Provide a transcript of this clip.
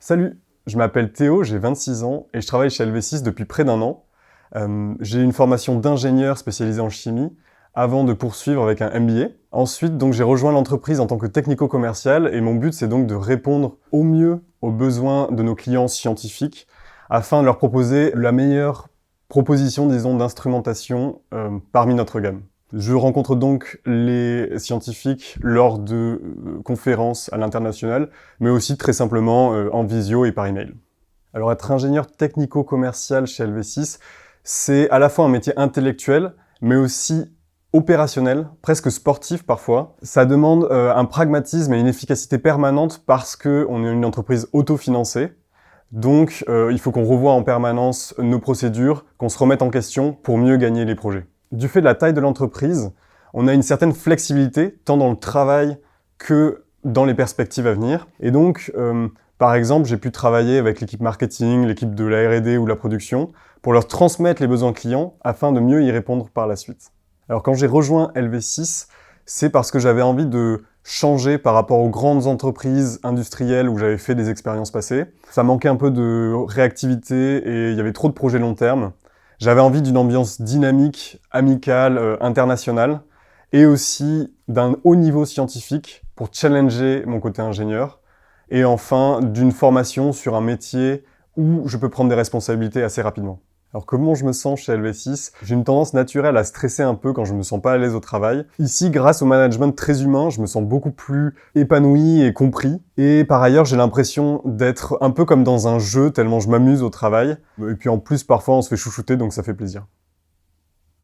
Salut, je m'appelle Théo, j'ai 26 ans et je travaille chez LV6 depuis près d'un an. J'ai une formation d'ingénieur spécialisé en chimie avant de poursuivre avec un MBA. Ensuite, donc, j'ai rejoint l'entreprise en tant que technico-commercial et mon but, c'est donc de répondre au mieux aux besoins de nos clients scientifiques afin de leur proposer la meilleure proposition, disons, d'instrumentation parmi notre gamme. Je rencontre donc les scientifiques lors de conférences à l'international, mais aussi très simplement en visio et par email. Alors être ingénieur technico-commercial chez LV6, c'est à la fois un métier intellectuel, mais aussi opérationnel, presque sportif parfois. Ça demande un pragmatisme et une efficacité permanente parce qu'on est une entreprise autofinancée. Donc il faut qu'on revoie en permanence nos procédures, qu'on se remette en question pour mieux gagner les projets. Du fait de la taille de l'entreprise, on a une certaine flexibilité, tant dans le travail que dans les perspectives à venir. Et donc, par exemple, j'ai pu travailler avec l'équipe marketing, l'équipe de la R&D ou la production, pour leur transmettre les besoins clients afin de mieux y répondre par la suite. Alors quand j'ai rejoint LV6, c'est parce que j'avais envie de changer par rapport aux grandes entreprises industrielles où j'avais fait des expériences passées. Ça manquait un peu de réactivité et il y avait trop de projets long terme. J'avais envie d'une ambiance dynamique, amicale, internationale, et aussi d'un haut niveau scientifique pour challenger mon côté ingénieur, et enfin d'une formation sur un métier où je peux prendre des responsabilités assez rapidement. Alors comment je me sens chez LV6 ? J'ai une tendance naturelle à stresser un peu quand je me sens pas à l'aise au travail. Ici, grâce au management très humain, je me sens beaucoup plus épanoui et compris. Et par ailleurs, j'ai l'impression d'être un peu comme dans un jeu, tellement je m'amuse au travail. Et puis en plus, parfois, on se fait chouchouter, donc ça fait plaisir.